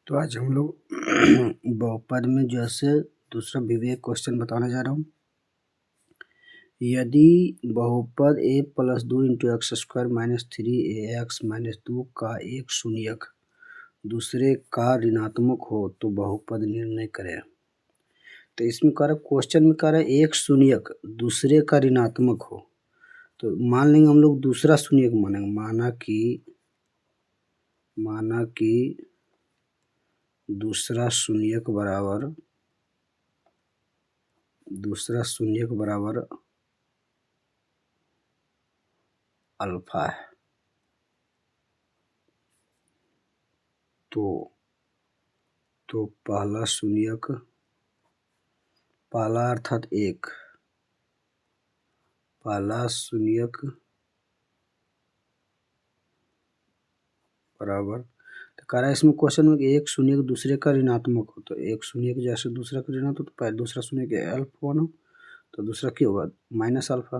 तो आज हम लोग बहुपद में जैसे दूसरा विवेक क्वेश्चन बताने जा रहा हूँ। यदि बहुपद a plus 2 into x square minus 3ax minus 2 का एक शून्यक दूसरे का ऋणात्मक हो तो बहुपद निर्णय करें। तो इसमें कह रहा क्वेश्चन में कह रहा है एक शून्यक दूसरे का ऋणात्मक हो, तो मान लेंगे हम लोग दूसरा शून्यक मानेंगे। माना कि दूसरा शून्यक बराबर अल्फा है। तो पहला शून्यक, पहला अर्थात एक, पहला शून्यक बराबर, तो कह रहा है इसमें क्वेश्चन में एक शून्यक दूसरे का ऋणात्मक हो, तो एक शून्यक जैसे दूसरा का ऋणात्मक, तो पहले दूसरा शून्यक अल्फा वन हो तो दूसरा क्या होगा माइनस अल्फा।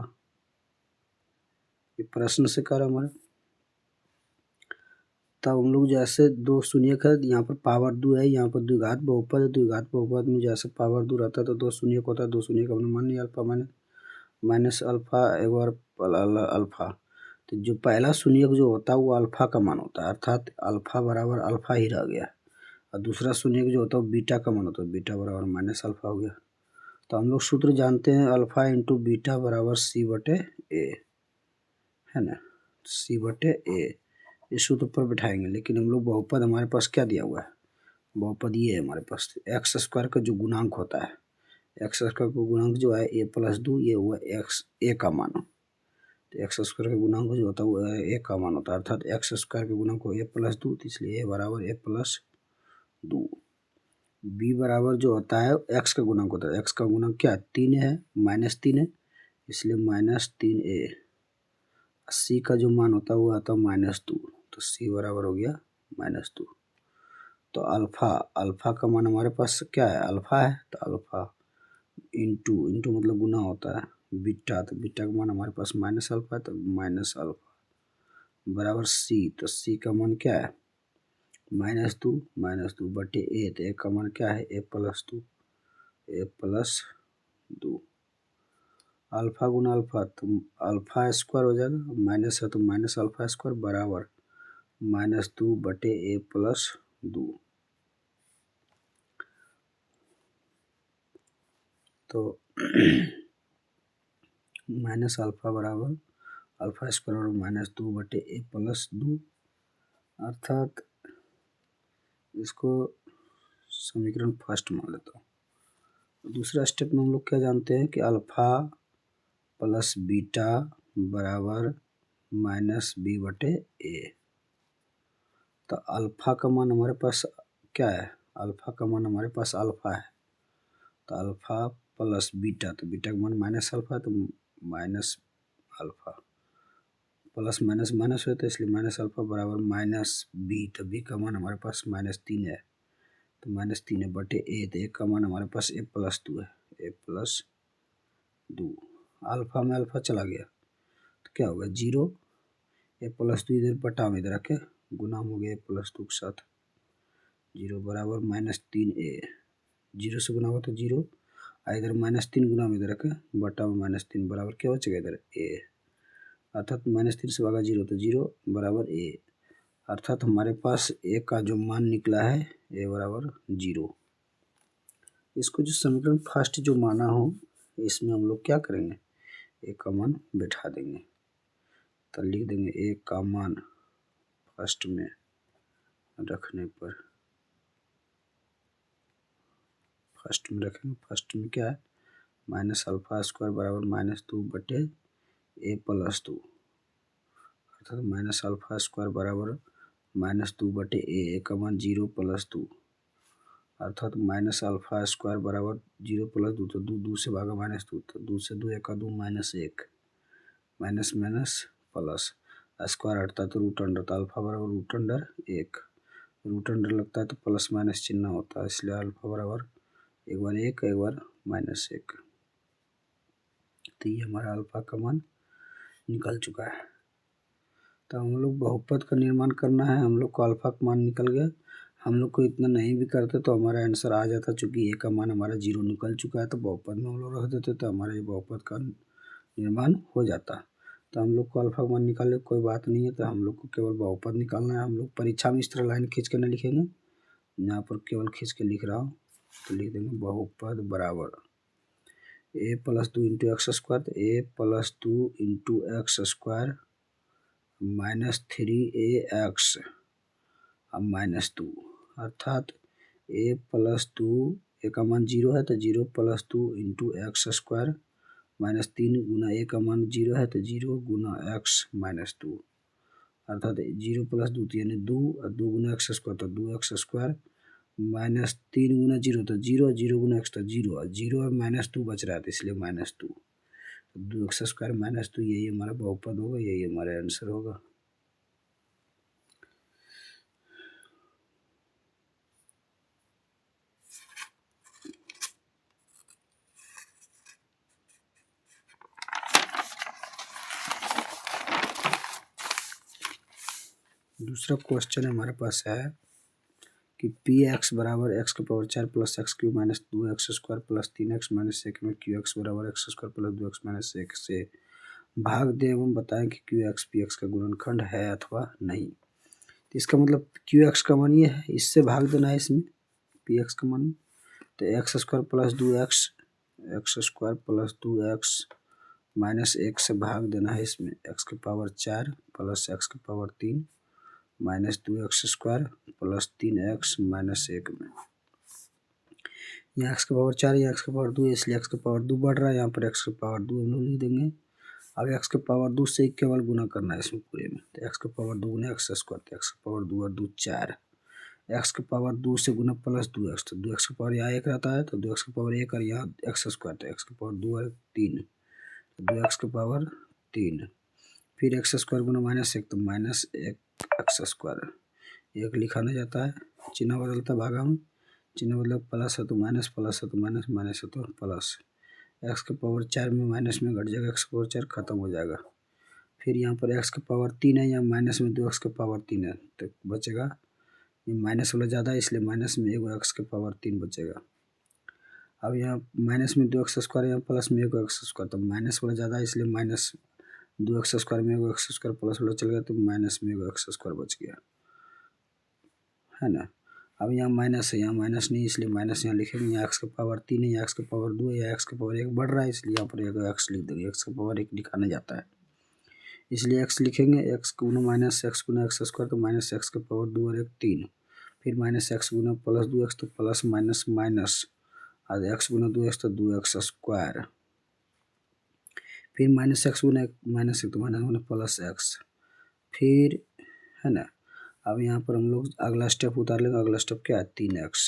ये प्रश्न से कह रहा हमारे, तब हम लोग जैसे दो शून्यक है, यहाँ पर पावर 2 है, यहाँ पर द्विघात बहुपद है, द्विघात बहुपद में जैसे पावर 2 रहता है तो दो शून्यक होता है, दो शून्यक हमने मान लिया अल्फा माइनस अल्फा एक बार अल्फा। तो जो पहला शून्यक जो होता है वो अल्फा का मान होता है, अर्थात अल्फा बराबर अल्फा ही रह गया। और दूसरा शून्यक जो होता है वो बीटा का मान होता है, बीटा बराबर माइनस अल्फा हो गया। तो हम लोग सूत्र जानते हैं अल्फा इंटू बीटा बराबर c/a, है ना, c/a। इस सूत्र पर बिठाएंगे, लेकिन हम लोग बहुपद हमारे पास क्या दिया हुआ है, बहुपद ये है हमारे पास एक्स स्क्वायर का जो गुणांक होता है, एक्स स्क्वायर का गुणांक जो है a प्लस 2, ये हुआ एक्स ए का मान। तो एक्स स्क्वायर का गुणांक जो होता है वो ए का मान होता है, अर्थात एक्स स्क्वायर का गुणांक को a प्लस 2, तो इसलिए a बराबर a प्लस 2। b बराबर जो होता है एक्स का गुणांक होता है, एक्स का गुणांक क्या 3 है, -3 है, इसलिए -3a। c का जो मान होता है वो आता है -2, तो c बराबर हो गया -2। तो अल्फा का मान हमारे पास क्या है, अल्फा है, तो अल्फा इंटू मतलब गुना होता है बीटा, तो बीटा का मान हमारे पास माइनस अल्फा है, तो माइनस अल्फा बराबर सी। तो सी का मान क्या है -2 बटे ए, तो ए का मान क्या है a plus 2। Alpha Guna alpha तो अल्फा स्क्वायर हो जाएगा, माइनस है तो माइनस अल्फा स्क्वायर बराबर -2 बटे a प्लस 2। तो माइनस अल्फा बराबर अल्फा स्क्वायर और -2 बटे a प्लस 2, अर्थात इसको समीकरण फर्स्ट मान लेता हूँ। दूसरा स्टेप में हम लोग क्या जानते हैं कि अल्फा प्लस बीटा बराबर -b बटे a। तो अल्फा का मान हमारे पास क्या है, अल्फा का मान हमारे पास अल्फा है, तो अल्फा प्लस बीटा, तो बीटा का मान माइनस अल्फा, तो minus alpha, plus minus minus होता है इसलिए माइनस अल्फा बराबर -b। तो b का मान हमारे पास -3 है, तो -3 है बटे a, तो a का मान हमारे पास a प्लस 2 है, a प्लस 2। अल्फा में अल्फा चला गया तो क्या होगा 0, a प्लस 2 इधर बटा में इधर रखे गुना हो गया a प्लस 2 के साथ, 0 बराबर -3a, 0 से गुना हुआ तो 0, इधर -3 गुना में इधर रखे बटा में -3 बराबर क्या बचेगा इधर a, अर्थात -3 से भागा 0 तो 0 बराबर a, अर्थात हमारे पास a का जो मान निकला है a बराबर 0। इसको जो समीकरण फर्स्ट जो माना हो इसमें हम लोग क्या करेंगे, a का मान बैठा देंगे, तो लिख देंगे a का मान फर्स्ट में रखने पर, फर्स्ट में रखेंगे, फर्स्ट में क्या है माइनस अल्फा स्क्वायर बराबर -2 बटे a प्लस 2, अर्थात माइनस अल्फा स्क्वायर बराबर -2 बटे a का मान 0 प्लस 2, अर्थात माइनस अल्फा स्क्वायर बराबर 0 प्लस 2, तो 2 से भागा -2, तो 2 से 2 1 2 -1, माइनस माइनस प्लस स्क्वायर हटता तो रूट अंडर, तो अल्फा बराबर रूट अंडर 1, रूट अंडर लगता है तो प्लस माइनस चिन्ह होता है, इसलिए अल्फा बराबर एक बार 1 एक बार -1। तो ये हमारा अल्फा का मान निकल चुका है। तो हम लोग बहुपद का निर्माण करना है, हम लोग को अल्फा का मान निकल गया, हम लोग को इतना नहीं भी करते तो हमारा आंसर आ जाता, चूँकि ए का मान हमारा 0 निकल चुका है तो बहुपद में हम लोग रख देते तो हमारा ये बहुपद का निर्माण हो जाता। तो हम लोग को अल्फा का मान निकालने कोई बात नहीं है, तो हम लोग को केवल बहुपद निकालना है। हम लोग परीक्षा में इस तरह लाइन खींच के नहीं लिखेंगे, यहाँ पर केवल खींच के लिख रहा हूँ, तो लिख देंगे बहुपद बराबर a plus 2 into x square, तो a plus 2 into x square minus 3ax अब माइनस 2, अर्थात ए प्लस 2 ए का मान 0 है तो 0 plus 2 into x square minus 3 गुना ए का मान 0 है तो 0 गुना एक्स माइनस 2, अर्थात 0 प्लस 2 तो यानी 2 और 2 गुना एक्स स्क्वायर तो 2x स्क्वायर माइनस 3 गुना 0 तो 0, 0 गुना एक्स तो 0 और 0 और माइनस 2 बच रहा है तो इसलिए माइनस 2, तो 2x स्क्वायर माइनस 2 यही हमारा बहुपद होगा, यही हमारा आंसर होगा। दूसरा क्वेश्चन हमारे पास है कि पी एक्स बराबर एक्स के power 4 plus x Q minus 2x square plus 3x minus 1 में क्यू एक्स बराबर x square plus 2x minus 1 से भाग दें एवं बताएं कि क्यू एक्स पी एक्स का गुणनखंड है अथवा नहीं। तो इसका मतलब क्यू एक्स का मान ये है, इससे भाग देना है इसमें पी एक्स का मान, तो x square plus 2x x square plus 2x minus 1 से भाग देना है इसमें एक्स के पावर 4 प्लस एक्स के power 3 minus 2x square plus 3x minus 1 में। यहाँ एक्स के पावर 4 या एक्स के पावर 2 इसलिए एक्स के पावर 2 बढ़ रहा है, यहाँ पर एक्स के पावर 2 हम लोग लिख देंगे। अब एक्स के पावर 2 से केवल गुना करना है इसमें पूरे में, तो एक्स के पावर 2 गुना एक्स स्क्वायर, तो एक्स के पावर 2 और 2 4, एक्स के पावर 2 से गुना प्लस 2x, तो 2x के पावर यहाँ 1 रहता है तो 2x के पावर 1 और यहाँ एक्स स्क्वायर, तो एक्स के पावर 2 और 3, तो 2x के पावर 3, फिर एक्स स्क्वायर गुना माइनस 1 तो माइनस 1 एक्स स्क्वायर, एक लिखा नहीं जाता है, चिन्ह बदलता भागा में, चिन्ह मतलब प्लस है तो माइनस, प्लस है तो माइनस, माइनस है तो प्लस, एक्स के पावर 4 में माइनस में घट जाएगा, एक्स के पावर 4 खत्म हो जाएगा। फिर यहाँ पर एक्स के पावर 3 है, यहाँ माइनस में 2x के पावर 3 है तो बचेगा, ये माइनस वाला ज़्यादा है इसलिए माइनस में 1 एक्स के पावर 3 बचेगा। अब यहाँ माइनस में 2x स्क्वायर, यहाँ प्लस में 1 एक्स स्क्वायर, तो माइनस वाला ज़्यादा है इसलिए माइनस 2x स्क्वायर में 1 एक्स स्क्वायर प्लस वाला चल गया तो माइनस में 1 एक्स स्क्वायर बच गया, है ना। अब यहाँ माइनस है, यहाँ माइनस नहीं इसलिए माइनस यहाँ लिखेंगे, यहाँ एक्स के पावर 3 है, यहाँ एक्स के पावर 2 है, यहाँ एक्स के पावर 1 बढ़ रहा है इसलिए यहाँ पर एक एक्स लिख देंगे, एक्स के पावर 1 लिखा नहीं जाता है इसलिए एक्स लिखेंगे, एक्स गुना माइनस एक्स गुना एक्स स्क्वायर तो माइनस एक्स के पावर 2 और 1 3, फिर माइनस एक्स गुना प्लस 2x तो प्लस माइनस माइनस और एक्स गुना 2x तो 2x स्क्वायर, फिर माइनस एक्स गुना माइनस 1 तो माइनस गुना प्लस एक्स, फिर है ना। अब यहाँ पर हम लोग अगला स्टेप उतार लेंगे, अगला स्टेप क्या है 3x,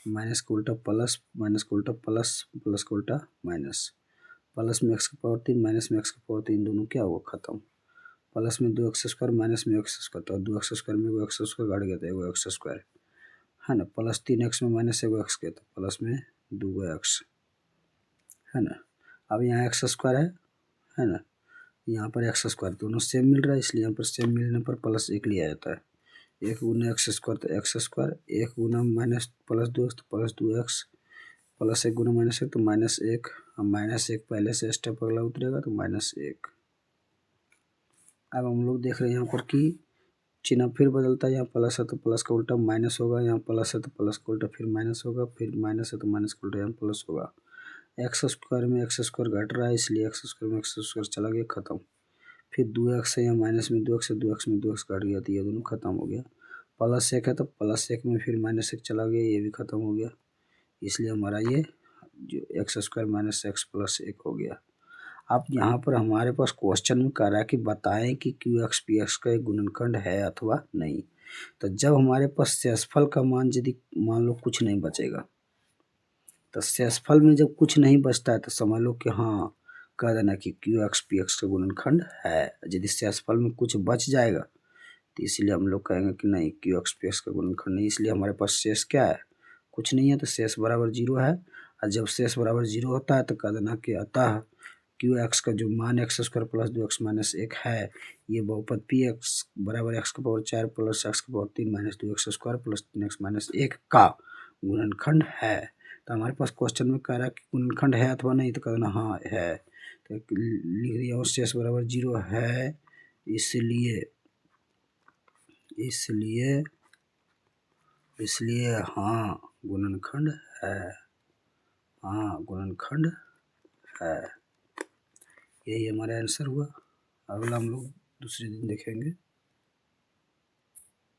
माइनस का उल्टा प्लस, माइनस का उल्टा प्लस, प्लस का उल्टा माइनस, प्लस में एक्स का पावर 3 माइनस में एक्स का पावर 3 दोनों क्या हुआ खत्म, प्लस में 2x स्क्वायर माइनस में एक्स स्क्वायर, तो 2x स्क्वायर में 1 एक्स स्क्वायर घट गया था 1 एक्स स्क्वायर, है ना, प्लस 3x में माइनस 1 एक्स गया था प्लस में 2 एक्स, है ना। अब यहाँ एक्स स्क्वायर है ना, यहाँ पर एक्स स्क्वायर दोनों सेम मिल रहा है इसलिए यहाँ पर सेम मिलने पर प्लस 1 लिया जाता है, 1 गुना एक्स स्क्वायर तो एक्स स्क्वायर, 1 गुना माइनस प्लस 2x तो प्लस 2x, प्लस 1 गुना माइनस 1 तो माइनस 1, अब माइनस 1 पहले से स्टेप अगला उतरेगा तो माइनस 1। अब हम लोग देख रहे हैं यहाँ पर कि चिन्ह फिर बदलता है, यहाँ प्लस है तो प्लस का उल्टा माइनस होगा, यहाँ प्लस है तो प्लस का उल्टा फिर माइनस होगा, फिर माइनस है तो माइनस का उल्टा यहाँ प्लस होगा। एक्स स्क्वायर में एक्स स्क्वायर घट रहा है इसलिए एक्स स्क्वायर में एक्स स्क्वायर चला गया खत्म, फिर 2x है, यहाँ माइनस में 2x है, 2x में 2x घट गया तो ये दोनों खत्म हो गया, प्लस 1 है तो प्लस 1 में फिर माइनस 1 चला गया, ये भी खत्म हो गया, इसलिए हमारा ये जो x square minus x plus 1 हो गया। अब यहाँ पर हमारे पास क्वेश्चन में कह रहा है कि बताएं कि क्यू एक्स पी एक्स का एक गुणनखंड है अथवा नहीं। तो जब हमारे पास शेषफल का मान यदि मान लो कुछ नहीं बचेगा, तो शेषफल में जब कुछ नहीं बचता है तो समझ लो कि हाँ कह देना कि क्यू एक्स पी एक्स का गुणनखंड है। यदि शेषफल में कुछ बच जाएगा तो इसीलिए हम लोग कहेंगे कि नहीं क्यू एक्स पी एक्स का गुणनखंड नहीं, इसलिए हमारे पास शेष क्या है कुछ नहीं है तो शेष बराबर 0 है, और जब शेष बराबर 0 होता है तो कह देना कि अतः क्यू एक्स का जो मान x square plus 2x minus 1 है, ये बहुपद पी एक्स बराबर एक्स का पावर 4 प्लस एक्स का power 3 minus 2x square plus 3x minus 1 का गुणनखंड है। तो हमारे पास क्वेश्चन में कह रहा है कि गुणनखंड है अथवा नहीं, तो कहना हाँ है, तो लिख दिया और शेष बराबर 0 है, इसलिए हाँ गुणनखंड है, हाँ गुणनखंड है। यही हमारा आंसर हुआ। अगला हम लोग दूसरे दिन देखेंगे।